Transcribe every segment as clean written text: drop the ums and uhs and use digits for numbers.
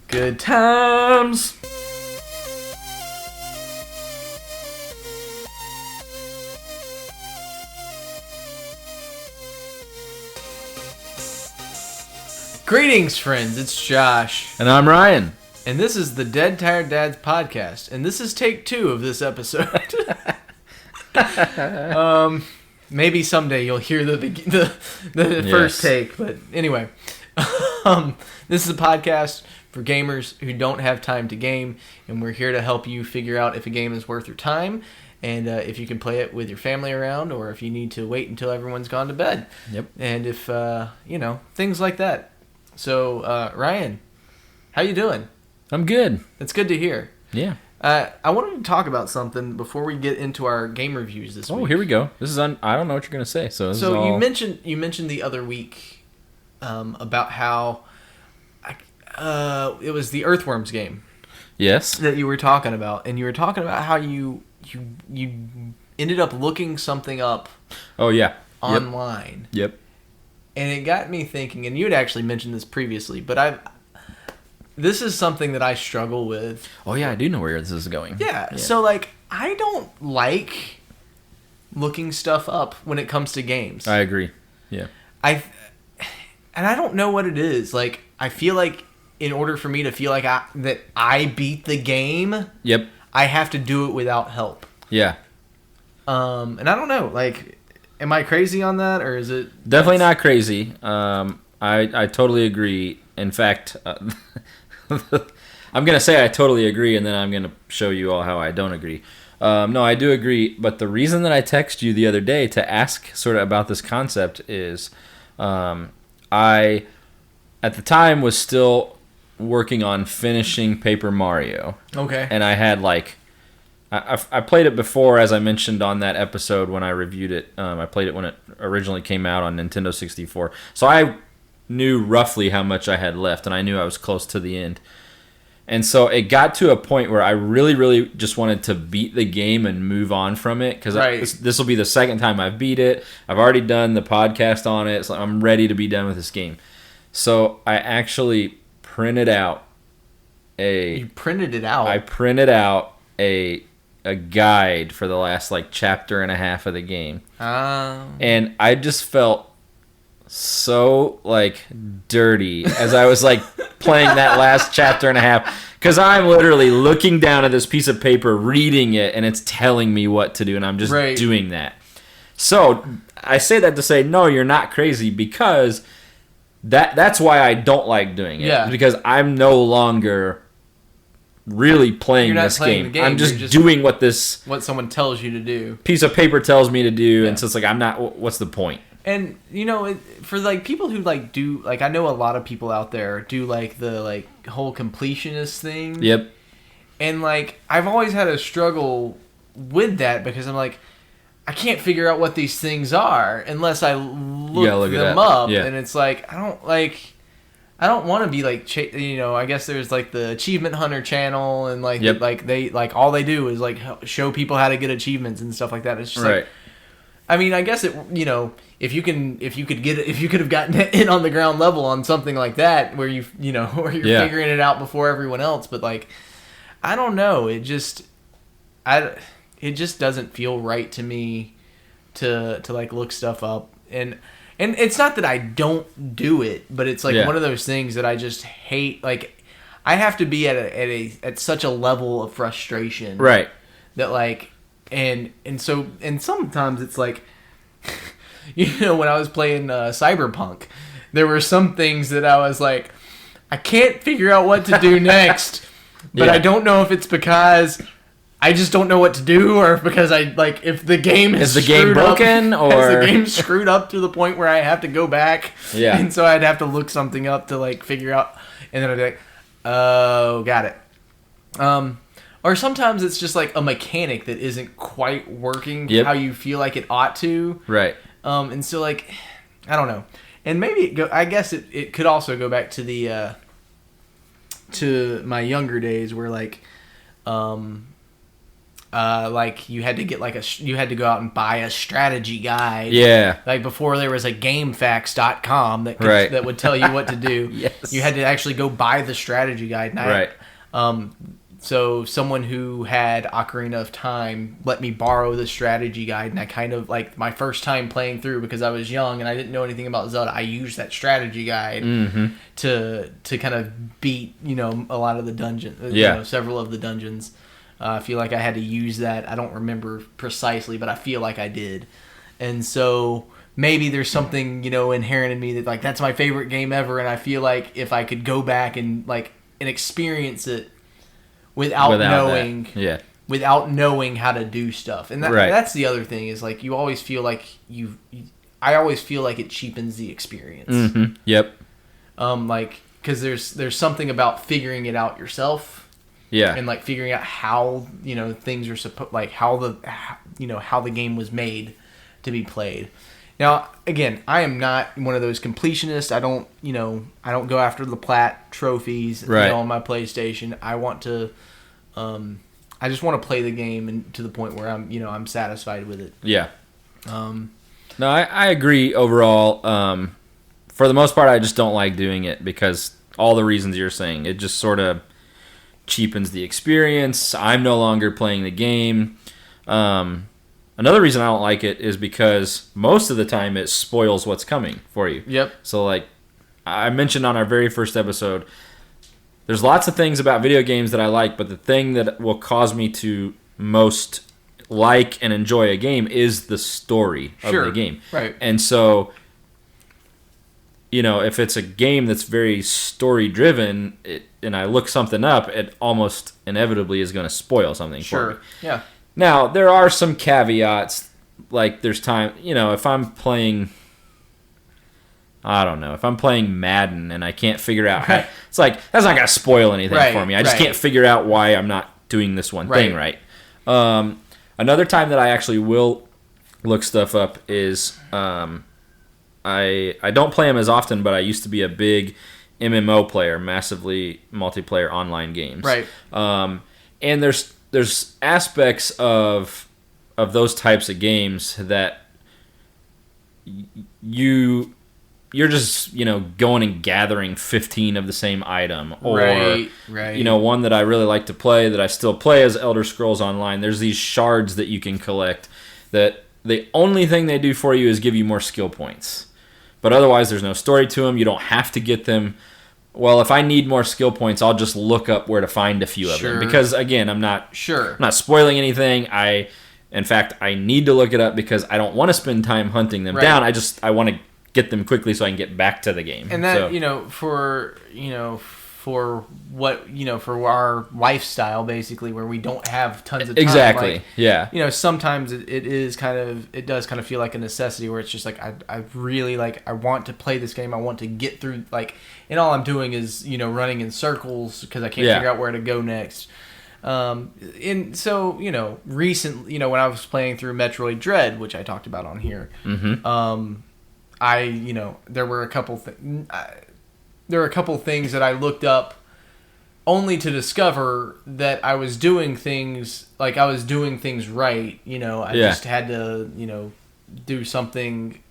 Good times. Greetings, friends. It's Josh. And I'm Ryan. And this is the Dead Tired Dads podcast. And this is take 2 of this episode. Maybe someday you'll hear the first take. But anyway, this is a podcast for gamers who don't have time to game. And we're here to help you figure out if a game is worth your time. And if you can play it with your family around, or if you need to wait until everyone's gone to bed. Yep. And if, things like that. So, Ryan, how you doing? I'm good. It's good to hear. Yeah. I wanted to talk about something before we get into our game reviews this week. Oh, here we go. This is I don't know what you're gonna say. So you mentioned the other week about how it was the Earthworms game. Yes. That you were talking about, and you were talking about how you ended up looking something up. Oh yeah. Online. Yep. And it got me thinking, and you had actually mentioned this previously, but this is something that I struggle with. Oh yeah, I do know where this is going. Yeah. So I don't like looking stuff up when it comes to games. I agree. Yeah. And I don't know what it is. Like, I feel like in order for me to feel like that I beat the game, Yep. I have to do it without help. Yeah. And I don't know, like, am I crazy on that, or is it... Definitely not crazy. I totally agree. In fact, I'm going to say I totally agree, and then I'm going to show you all how I don't agree. No, I do agree, but the reason that I texted you the other day to ask sort of about this concept is I, at the time, was still working on finishing Paper Mario. Okay. And I had, I played it before, as I mentioned on that episode when I reviewed it. I played it when it originally came out on Nintendo 64. So I knew roughly how much I had left, and I knew I was close to the end. And so it got to a point where I really, really just wanted to beat the game and move on from it, because this will be the second time I've beat it. I've already done the podcast on it, so I'm ready to be done with this game. So I actually printed out You printed it out? I printed out a guide for the last chapter and a half of the game. And I just felt so dirty as I was playing that last chapter and a half, because I'm literally looking down at this piece of paper, reading it, and it's telling me what to do, and I'm just doing that. So I say that to say, no, you're not crazy, because that's why I don't like doing it. Yeah. Because I'm no longer really playing this game. I'm just doing what someone tells you to do. Piece of paper tells me to do, and so it's I'm not. What's the point? And for people who do I know a lot of people out there do the whole completionist thing. Yep. And I've always had a struggle with that, because I'm I can't figure out what these things are unless I look them up. Yeah. And it's I don't want to be I guess there's the Achievement Hunter channel, and they all they do is show people how to get achievements and stuff like that. It's just I mean, I guess it if you could have gotten in on the ground level on something like that, where you're figuring it out before everyone else, but I don't know, it just doesn't feel right to me to look stuff up, and it's not that I don't do it, but it's one of those things that I just hate. I have to be at such a level of frustration, right? That and sometimes it's when I was playing Cyberpunk, there were some things that I was I can't figure out what to do next, but I don't know if it's because I just don't know what to do, or if because if the game is the game broken, or is the game screwed up to the point where I have to go back, and so I'd have to look something up to figure out, and then I'd be oh, got it. Or sometimes it's just a mechanic that isn't quite working how you feel like it ought to. Right. And so I don't know. And maybe I guess it could also go back to the to my younger days, where like you had to get you had to go out and buy a strategy guide. Yeah. Like before there was a GameFAQs.com that would tell you what to do. Yes. You had to actually go buy the strategy guide. And so someone who had Ocarina of Time let me borrow the strategy guide, and I kind of like my first time playing through because I was young and I didn't know anything about Zelda. I used that strategy guide to kind of beat a lot of the dungeons, several of the dungeons. I feel like I had to use that. I don't remember precisely, but I feel like I did, and so maybe there's something inherent in me that like that's my favorite game ever, and I feel like if I could go back and experience it. Without knowing how to do stuff, and that's the other thing is like you always feel like I always feel like it cheapens the experience. Mm-hmm. Yep. Like because there's something about figuring it out yourself. Yeah. And like figuring out how things are supposed how the game was made to be played. Now, again, I am not one of those completionists. I don't go after the plat trophies on my PlayStation. I want to, I just want to play the game and to the point where I'm satisfied with it. Yeah. No, I agree overall. For the most part, I just don't like doing it because all the reasons you're saying. It just sort of cheapens the experience. I'm no longer playing the game. Another reason I don't like it is because most of the time it spoils what's coming for you. Yep. So like I mentioned on our very first episode, there's lots of things about video games that I like, but the thing that will cause me to most like and enjoy a game is the story of the game. Right. And so, if it's a game that's very story driven, and I look something up, it almost inevitably is going to spoil something for me. Yeah. Now, there are some caveats, like there's time, if I'm playing, I don't know, if I'm playing Madden and I can't figure out how, it's like, that's not going to spoil anything for me. I just can't figure out why I'm not doing this one thing right. Another time that I actually will look stuff up is, I don't play them as often, but I used to be a big MMO player, massively multiplayer online games. Right. And there's aspects of those types of games that you're just going and gathering 15 of the same item, or one that I really like to play that I still play is Elder Scrolls Online. There's these shards that you can collect that the only thing they do for you is give you more skill points, but otherwise there's no story to them. You don't have to get them. Well, if I need more skill points, I'll just look up where to find a few of them. Because, again, I'm not spoiling anything. In fact, I need to look it up because I don't want to spend time hunting them down. I want to get them quickly so I can get back to the game. And that, for our lifestyle, basically, where we don't have tons of time. Exactly, yeah. Sometimes it does kind of feel like a necessity where it's just like, I really, I want to play this game. I want to get through, and all I'm doing is, running in circles because I can't figure out where to go next. And so, recently, when I was playing through Metroid Dread, which I talked about on here, there were a couple things that I looked up only to discover that I was doing things right. I just had to, do something.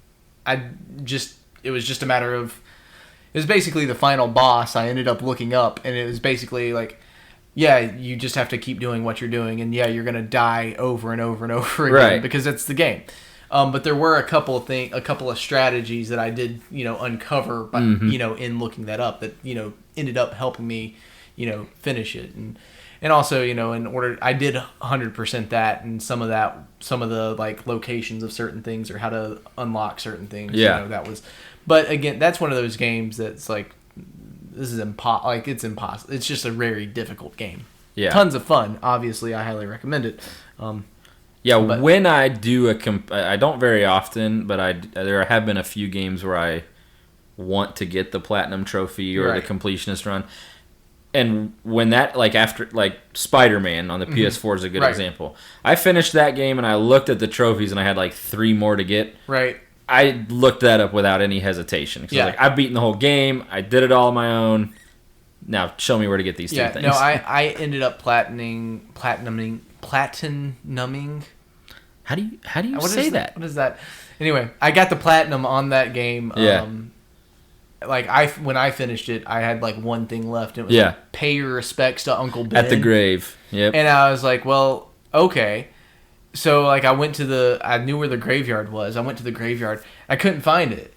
It was just a matter of, it was basically the final boss I ended up looking up, and it was basically like, you just have to keep doing what you're doing, and you're going to die over and over and over again because it's the game. But there were a couple of strategies that I did, uncover, by, in looking that up that, ended up helping me, finish it. And also, I did 100% that, and some of the locations of certain things or how to unlock certain things. Yeah. But again, that's one of those games that's like, this is it's impossible. It's just a very difficult game. Yeah. Tons of fun. Obviously, I highly recommend it. When I do I don't very often, but there have been a few games where I want to get the platinum trophy or the completionist run. And when that, after Spider-Man on the PS4 is a good example. I finished that game and I looked at the trophies and I had 3 more to get. Right. I looked that up without any hesitation. Because I've beaten the whole game. I did it all on my own. Now show me where to get these two things. No, I ended up platinuming. How do you say that? What is that? Anyway, I got the platinum on that game. Yeah. When I finished it, I had like one thing left. It was like, pay your respects to Uncle Ben at the grave. Yep. And I was like, well, okay. So like I knew where the graveyard was. I went to the graveyard. I couldn't find it.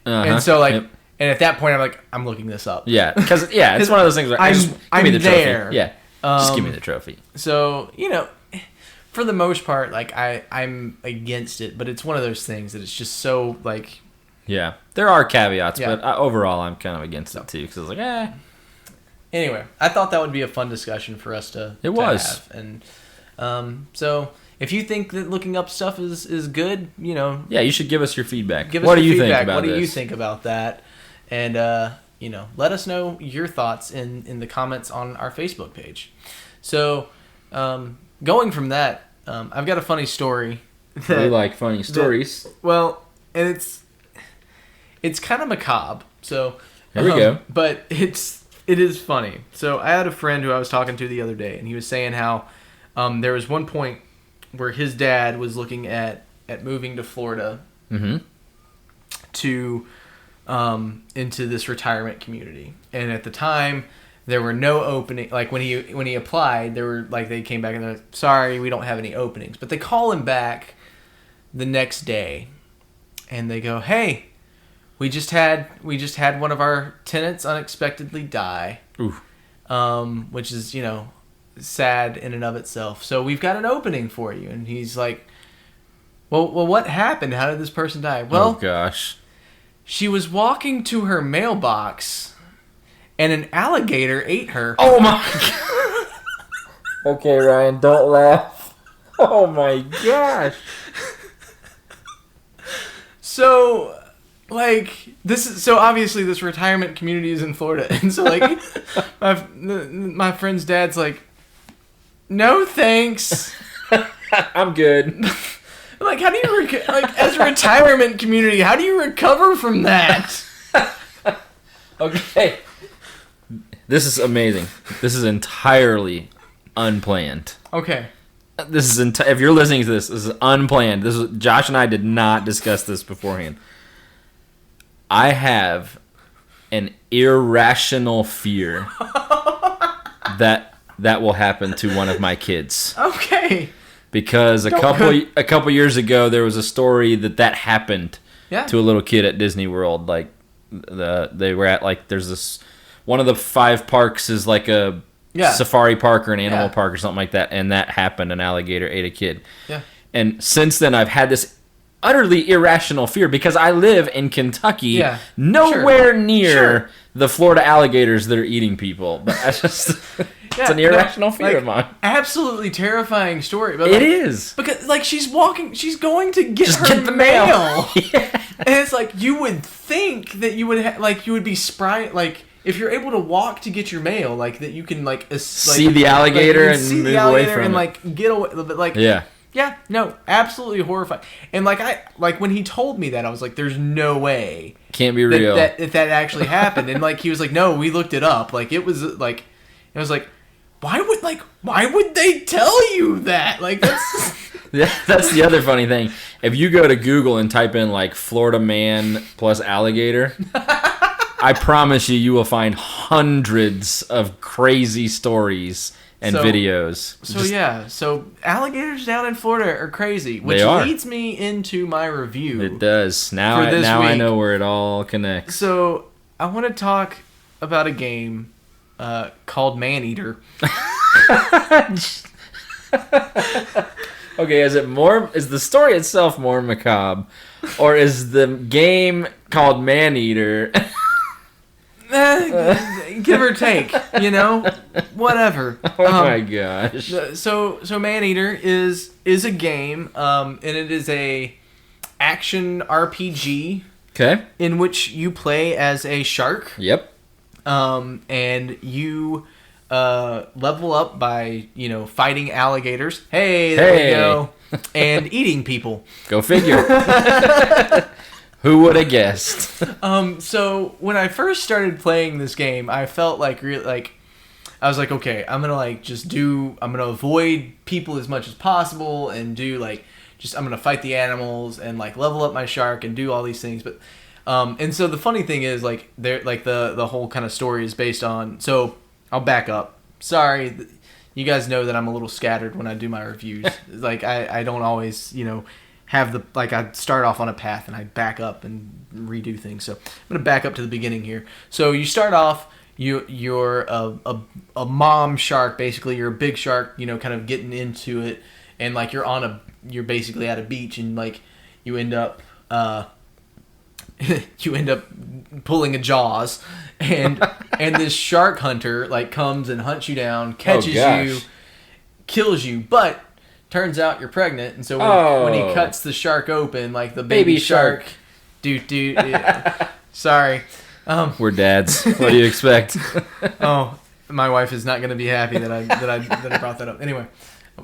And so like, and at that point I'm like, I'm looking this up. Yeah, because it's one of those things where give me the there. Trophy. Yeah, just give me the trophy. So for the most part, like I'm against it, but it's one of those things that it's just so like. Yeah, there are caveats, but overall I'm kind of against it too because I was like, eh. Anyway, I thought that would be a fun discussion for us to have. And so if you think that looking up stuff is good, yeah, you should give us your feedback. What do you think about this? What do you think about that? And let us know your thoughts in the comments on our Facebook page. So going from that, I've got a funny story. We like funny stories. And it's kind of macabre. So here we go. But it is funny. So I had a friend who I was talking to the other day, and he was saying how there was one point where his dad was looking at moving to Florida to into this retirement community, and at the time there were no opening. Like when he applied, there were like they came back and they're like, sorry, we don't have any openings. But they call him back the next day, and they go, hey. We just had one of our tenants unexpectedly die, which is sad in and of itself. So we've got an opening for you, and he's like, well, what happened? How did this person die? Well, oh gosh, she was walking to her mailbox, and an alligator ate her. Oh my god. Okay, Ryan, don't laugh. Oh my gosh. So. Like obviously this retirement community is in Florida, and so like my friend's dad's like, no thanks, I'm good. Like, how do you as a retirement community, how do you recover from that? Okay, this is amazing. This is entirely unplanned. Okay, this is if you're listening to this is unplanned. Josh and I did not discuss this beforehand. I have an irrational fear that will happen to one of my kids. Okay. Because a couple years ago there was a story that happened to a little kid at Disney World. Like they were at like there's this one of the 5 parks is like a safari park or an animal park or something like that, and that happened. An alligator ate a kid. Yeah. And since then I've had this utterly irrational fear because I live in Kentucky, nowhere near the Florida alligators that are eating people. But I just it's an irrational fear of mine. Absolutely terrifying story. But it is because like she's going to get the mail. And it's like you would think that you would you would be spry like. If you're able to walk to get your mail, like that, you can see the alligator and move away from and it. Get away. But yeah, no, absolutely horrifying. And when he told me that, I was like, "There's no way, can't be real that actually happened." And he was like, "No, we looked it up. Like it was like, why would they tell you that? Like that's the other funny thing. If you go to Google and type in like Florida man plus alligator." I promise you will find hundreds of crazy stories and videos. So alligators down in Florida are crazy, which leads me into my review. It does. Now I know where it all connects. So I want to talk about a game called Maneater. Okay, is the story itself more macabre, or is the game called Maneater? Give or take, whatever. Oh my gosh! So Maneater is a game, and it is a action RPG. Okay. In which you play as a shark. Yep. And you level up by fighting alligators. Hey, there we go. And eating people. Go figure. Who would have guessed? So when I first started playing this game, I felt like I was like, okay, I'm gonna avoid people as much as possible and do I'm gonna fight the animals and level up my shark and do all these things. But and so the funny thing is the whole kind of story is based on. So I'll back up. Sorry, you guys know that I'm a little scattered when I do my reviews. I don't always have I start off on a path and I back up and redo things. So I'm gonna back up to the beginning here. So you start off. You're a mom shark, basically. You're a big shark, kind of getting into it, and you're basically at a beach, and you end up pulling a Jaws, and this shark hunter comes and hunts you down, catches you, kills you, but turns out you're pregnant, and so when he cuts the shark open, the baby shark, sorry. We're dads. What do you expect? Oh, my wife is not going to be happy that I brought that up. Anyway,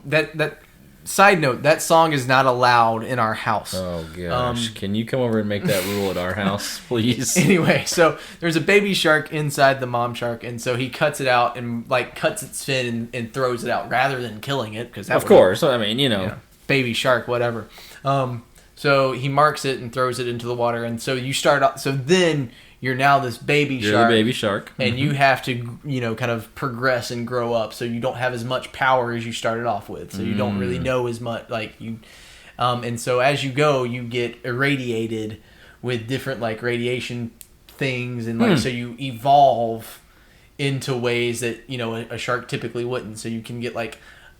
that side note, that song is not allowed in our house. Oh gosh, can you come over and make that rule at our house, please? Anyway, so there's a baby shark inside the mom shark, and so he cuts it out and cuts its fin and throws it out rather than killing it because of course, I mean baby shark, whatever. So he marks it and throws it into the water, and so you start out. So then. You're now this baby shark. You're the baby shark. And you have to, kind of progress and grow up. So you don't have as much power as you started off with. So you don't really know as much. And so as you go, you get irradiated with different, radiation things. And, so you evolve into ways that, a shark typically wouldn't. So you can get,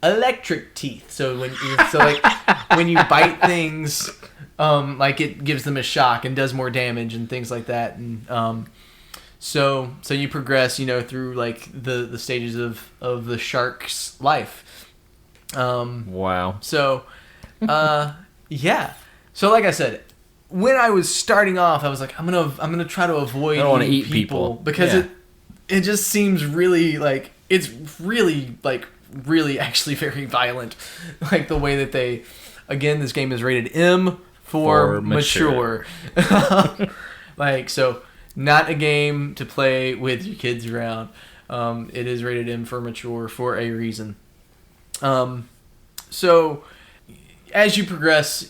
electric teeth. So when you bite things... it gives them a shock and does more damage and things like that, and so you progress, through the stages of the shark's life. Wow. So, yeah. So like I said, when I was starting off, I was like, I'm gonna try to avoid. I don't want to eat people because it just seems really it's really really actually very violent, the way that they. Again, this game is rated M. For mature. So not a game to play with your kids around. It is rated M for mature for a reason. So as you progress,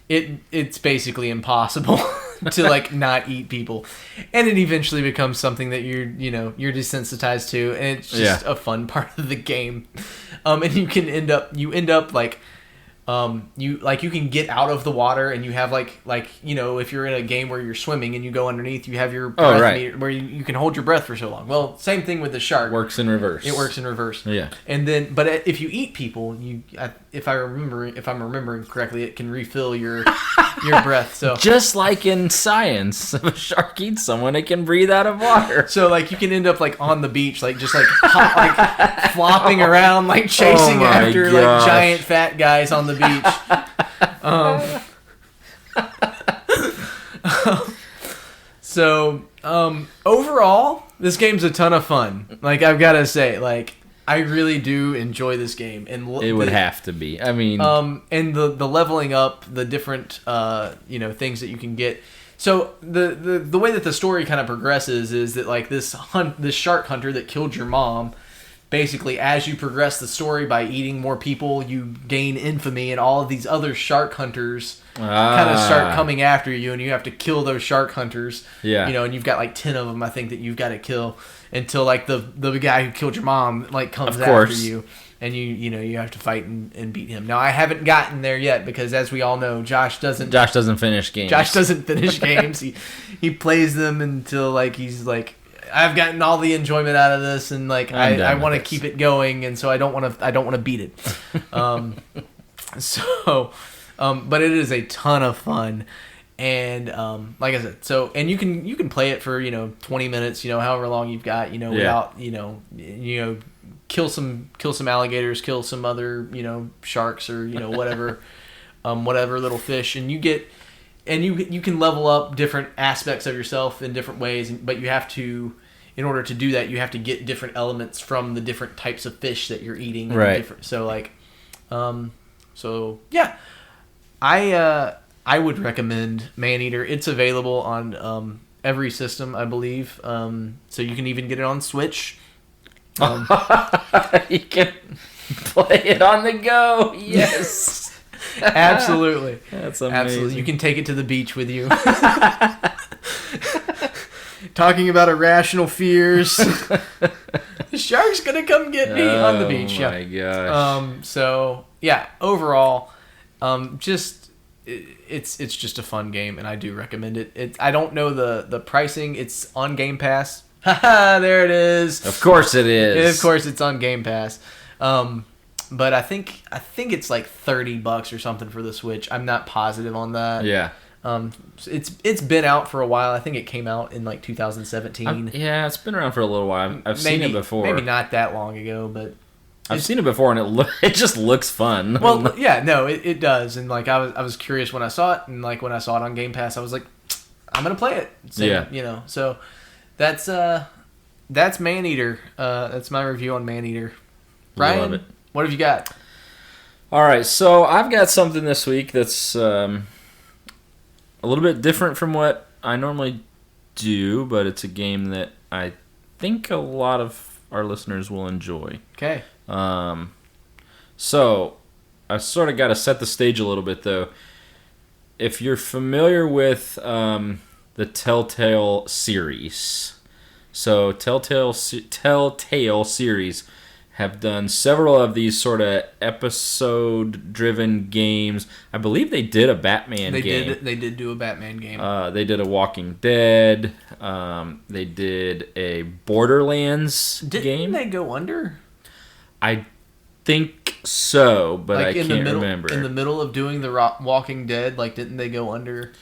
it's basically impossible to not eat people, and it eventually becomes something that you're desensitized to, and it's just a fun part of the game. And you end up you can get out of the water, and you have if you're in a game where you're swimming and you go underneath, you have your breath meter where you can hold your breath for so long. Well, same thing with the shark. Works in reverse. It works in reverse. Yeah. And then, but if you eat people, if I'm remembering correctly, it can refill your breath. So just like in science, if a shark eats someone, it can breathe out of water. So you can end up on the beach, flopping around, chasing after giant fat guys on the beach. Overall, this game's a ton of fun. I've got to say, I really do enjoy this game, and it would have to be. I mean, and the leveling up, the different things that you can get. So the way that the story kind of progresses is that this shark hunter that killed your mom. Basically, as you progress the story by eating more people, you gain infamy, and all of these other shark hunters kind of start coming after you, and you have to kill those shark hunters. Yeah. And you've got 10 of them, I think, that you've got to kill until the guy who killed your mom comes after you, and you have to fight and beat him. Now, I haven't gotten there yet because, as we all know, Josh doesn't finish games. Josh doesn't finish games. He plays them until he's I've gotten all the enjoyment out of this, and I want to keep it going, and so I don't want to beat it. But it is a ton of fun, and like I said, and you can play it for 20 minutes, however long you've got, without kill some alligators, kill some other sharks or whatever whatever little fish, and you can level up different aspects of yourself in different ways, but you have to, in order to do that, you have to get different elements from the different types of fish that you're eating. Right. So yeah, I would recommend Maneater. It's available on every system, I believe. So you can even get it on Switch. You can play it on the go. Yes. Absolutely. That's amazing. Absolutely. You can take it to the beach with you. Talking about irrational fears. The shark's going to come get me on the beach. Oh, my gosh. So, yeah, overall, it's just a fun game, and I do recommend it. I don't know the pricing. It's on Game Pass. Haha, there it is. Of course it is. Of course it's on Game Pass. But I think it's like $30 or something for the Switch. I'm not positive on that. Yeah. It's been out for a while. I think it came out in like 2017. Yeah, it's been around for a little while. I've seen it before. Maybe not that long ago, but I've seen it before, and it just looks fun. Well, yeah, no, it does. And like I was curious when I saw it, and like when I saw it on Game Pass, I was like, I'm gonna play it. So, yeah, you know. So that's Maneater. That's my review on Maneater. Ryan, love it. What have you got? All right, so I've got something this week that's a little bit different from what I normally do, but it's a game that I think a lot of our listeners will enjoy. Okay. So I sort of got to set the stage a little bit, though. If you're familiar with the TellTale series, so TellTale series have done several of these sort of episode-driven games. I believe they did a Batman game. They did do a Batman game. They did a Walking Dead. They did a Borderlands game. Didn't they go under? I think so, but like I can't remember. In the middle of doing the Walking Dead, like didn't they go under?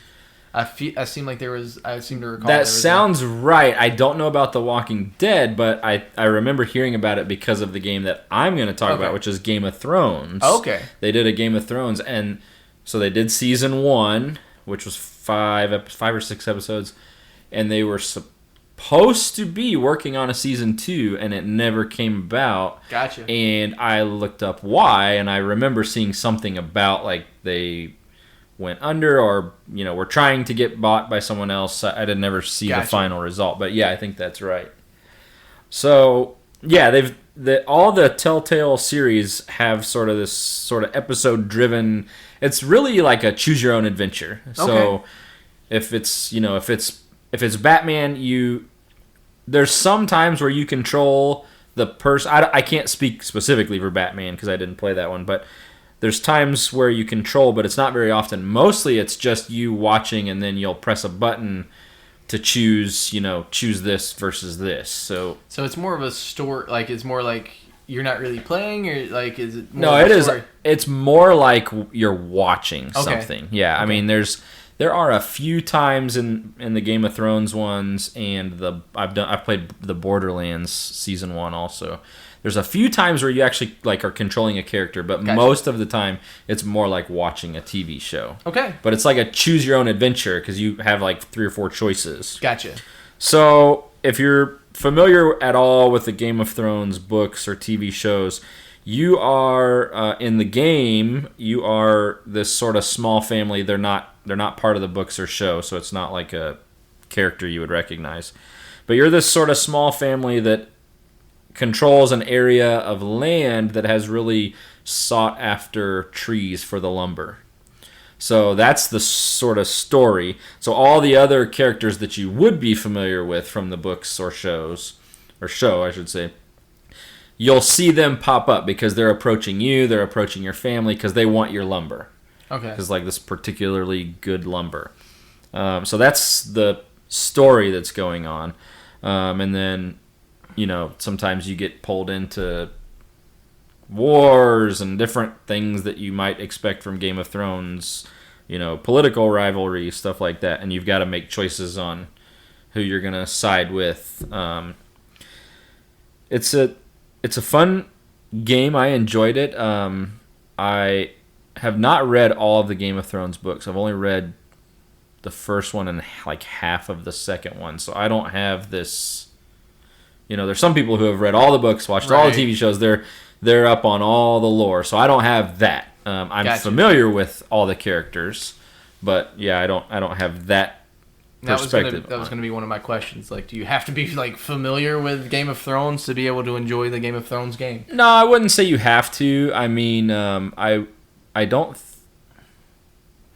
I seem to recall that sounds right. I don't know about The Walking Dead, but I remember hearing about it because of the game that I'm going to talk about, which is Game of Thrones. Okay. They did a Game of Thrones, and so they did season 1, which was 5 or 6 episodes, and they were supposed to be working on a season 2, and it never came about. Gotcha. And I looked up why, and I remember seeing something about like they went under, or were trying to get bought by someone else. I did never see the final result, but yeah, I think that's right. So yeah, all the TellTale series have sort of this sort of episode driven. It's really like a choose your own adventure. So if it's Batman, there's some times where you control the person. I can't speak specifically for Batman because I didn't play that one, but there's times where you control, but it's not very often. Mostly it's just you watching, and then you'll press a button to choose this versus this. So it's more of a story, like it's more like you're not really playing, or like is it more No, it is. It's more like you're watching something. Yeah, I mean there are a few times in the Game of Thrones ones, and I've played the Borderlands season 1 also. There's a few times where you actually like are controlling a character, but most of the time it's more like watching a TV show. Okay. But it's like a choose your own adventure because you have like 3 or 4 choices. Gotcha. So if you're familiar at all with the Game of Thrones books or TV shows, you are in the game. You are this sort of small family. They're not part of the books or show, so it's not like a character you would recognize. But you're this sort of small family that controls an area of land that has really sought after trees for the lumber. So that's the sort of story. So all the other characters that you would be familiar with from the books or show, I should say, you'll see them pop up because they're approaching you, they're approaching your family because they want your lumber. Okay. Because like this particularly good lumber. So that's the story that's going on. And then sometimes you get pulled into wars and different things that you might expect from Game of Thrones, political rivalry, stuff like that, and you've got to make choices on who you're going to side with. It's a fun game. I enjoyed it. I have not read all of the Game of Thrones books. I've only read the first one and like half of the second one, so I don't have this. There's some people who have read all the books, watched all the TV shows. They're up on all the lore, so I don't have that. I'm familiar with all the characters, But yeah, I don't have that perspective. That was gonna be one of my questions. Like, do you have to be like familiar with Game of Thrones to be able to enjoy the Game of Thrones game? No, I wouldn't say you have to. I mean, I don't.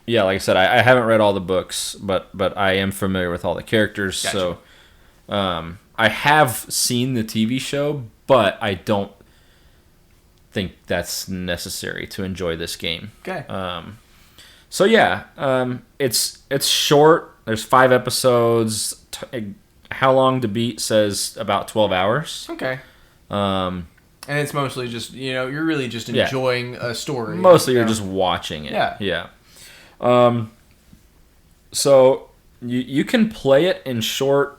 Yeah, like I said, I haven't read all the books, but I am familiar with all the characters. Gotcha. So, I have seen the TV show, but I don't think that's necessary to enjoy this game. Okay. So yeah, it's short. There's 5 episodes. How long to beat says about 12 hours. Okay. And it's mostly just, you're really just enjoying a story. Mostly you're just watching it. Yeah. So you can play it in shorter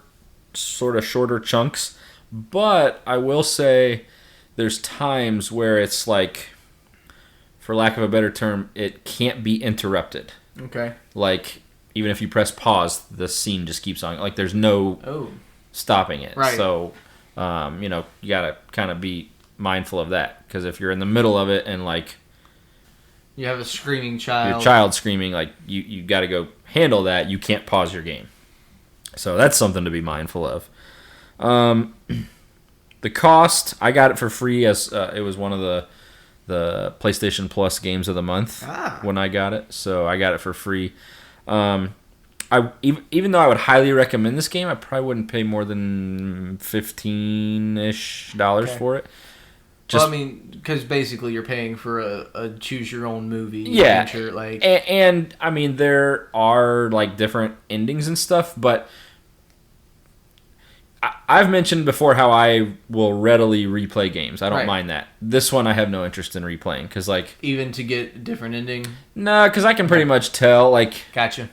chunks, but I will say there's times where it's like, for lack of a better term, it can't be interrupted. Okay. Like, even if you press pause, the scene just keeps on. Like, there's no stopping it. Right. So, you gotta kind of be mindful of that, because if you're in the middle of it and like you have a screaming child, your child screaming, like you got to go handle that. You can't pause your game. So that's something to be mindful of. The cost, I got it for free as it was one of the PlayStation Plus games of the month when I got it. So I got it for free. Even though I would highly recommend this game, I probably wouldn't pay more than $15-ish for it. Because basically you're paying for a choose your own movie adventure, like, and I mean there are like different endings and stuff, but I've mentioned before how I will readily replay games. I don't mind that. This one I have no interest in replaying because like even to get a different ending. No, because I can pretty much tell like. Gotcha.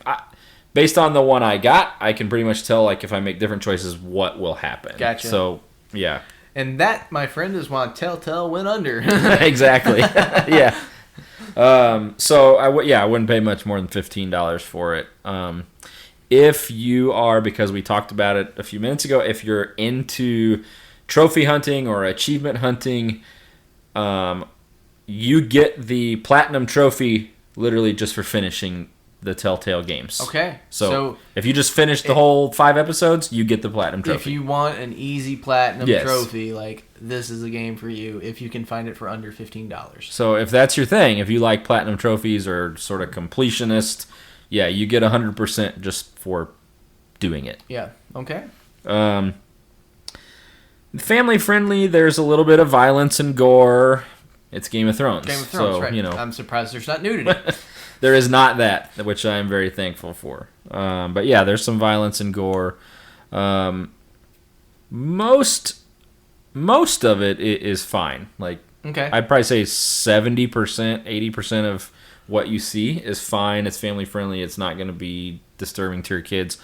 Based on the one I got, I can pretty much tell like if I make different choices what will happen. Gotcha. So yeah. And that, my friend, is why TellTale went under. Exactly. Yeah. So I wouldn't pay much more than $15 for it. If you are, because we talked about it a few minutes ago, if you're into trophy hunting or achievement hunting, you get the platinum trophy literally just for finishing the TellTale games. Okay. So if you just finish the whole 5 episodes, you get the platinum trophy. If you want an easy platinum trophy, like, this is a game for you if you can find it for under $15. So if that's your thing, if you like platinum trophies or sort of completionist, yeah, you get 100% just for doing it. Yeah. Okay. Family friendly, there's a little bit of violence and gore. It's Game of Thrones. Game of Thrones, so, right. I'm surprised there's not nudity. There is not that, which I am very thankful for. But yeah, there's some violence and gore. Most of it is fine. Like, okay. I'd probably say 70%, 80% of what you see is fine. It's family friendly. It's not going to be disturbing to your kids.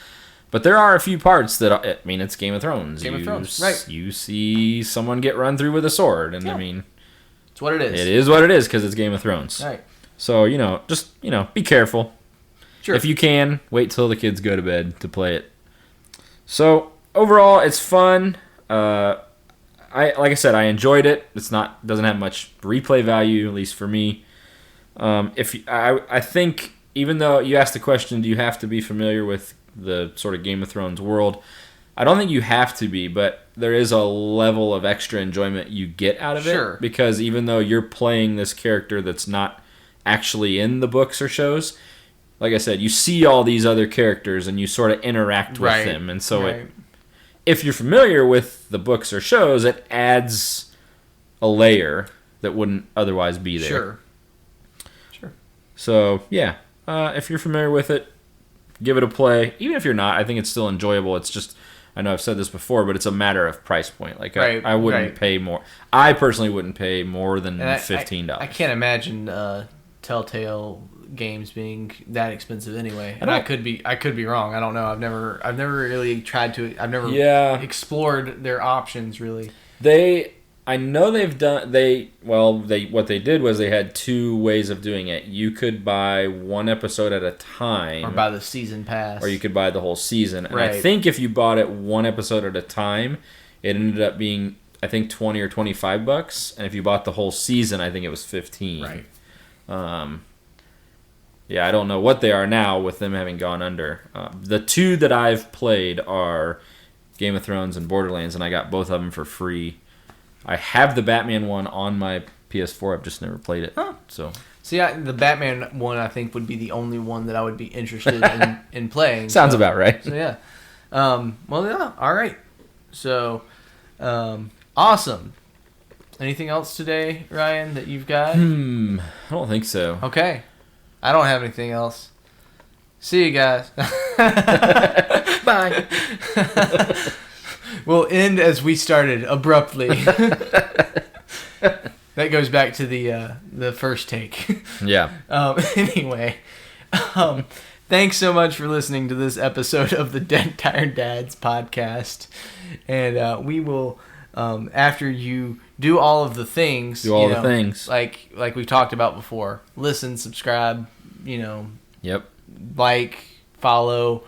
But there are a few parts that, it's Game of Thrones. Game of Thrones, right. You see someone get run through with a sword, and it's what it is. It is what it is because it's Game of Thrones. Right. So, just, be careful. Sure. If you can, wait till the kids go to bed to play it. So, overall, it's fun. Like I said, I enjoyed it. Doesn't have much replay value, at least for me. I think, even though you asked the question, do you have to be familiar with the sort of Game of Thrones world? I don't think you have to be, but there is a level of extra enjoyment you get out of it. Because even though you're playing this character that's not actually in the books or shows, like I said, you see all these other characters and you sort of interact with them, and so if you're familiar with the books or shows, it adds a layer that wouldn't otherwise be there. Sure. So yeah, if you're familiar with it, give it a play. Even if you're not, I think it's still enjoyable. It's just, I know I've said this before, but it's a matter of price point. Like I wouldn't pay more. I personally wouldn't pay more than $15. I can't imagine TellTale games being that expensive anyway. And I could be wrong. I don't know. I've never really tried to. I've never explored their options really. I know they've done. What they did was they had 2 ways of doing it. You could buy 1 episode at a time, or buy the season pass, or you could buy the whole season. And I think if you bought it 1 episode at a time, it ended up being, I think, $20 or $25. And if you bought the whole season, I think it was $15. Right. Yeah, I don't know what they are now with them having gone under. The two that I've played are Game of Thrones and Borderlands, and I got both of them for free. I have the Batman one on my PS4. I've just never played it. Huh. So See, the Batman one I think would be the only one that I would be interested in playing. sounds about right. So yeah. Well, yeah. All right. So, awesome. Anything else today, Ryan, that you've got? I don't think so. Okay. I don't have anything else. See you guys. Bye. We'll end as we started, abruptly. That goes back to the first take. Yeah. Anyway, thanks so much for listening to this episode of the Dead Tired Dads podcast. And we will, after you do all of the things, the things like we talked about before, listen, subscribe, Yep. like, follow,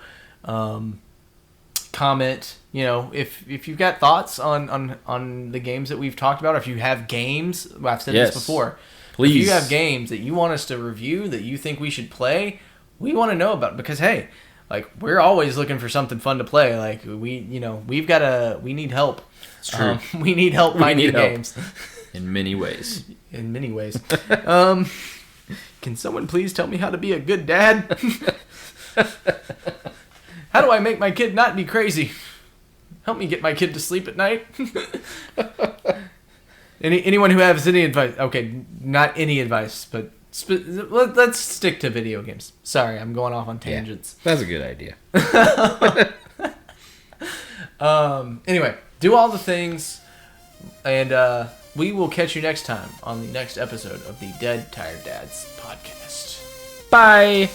comment. If you've got thoughts on the games that we've talked about, or if you have games, I've said this before. Please. If you have games that you want us to review, that you think we should play, we want to know about it, because hey, like, we're always looking for something fun to play. Like, we need help. It's true. We need help finding games. In many ways. In many ways. Can someone please tell me how to be a good dad? How do I make my kid not be crazy? Help me get my kid to sleep at night. Anyone who has any advice? Okay, not any advice, but let's stick to video games. Sorry, I'm going off on tangents. Yeah, that's a good idea. Anyway, do all the things, and we will catch you next time on the next episode of the Dead Tired Dads podcast. Bye.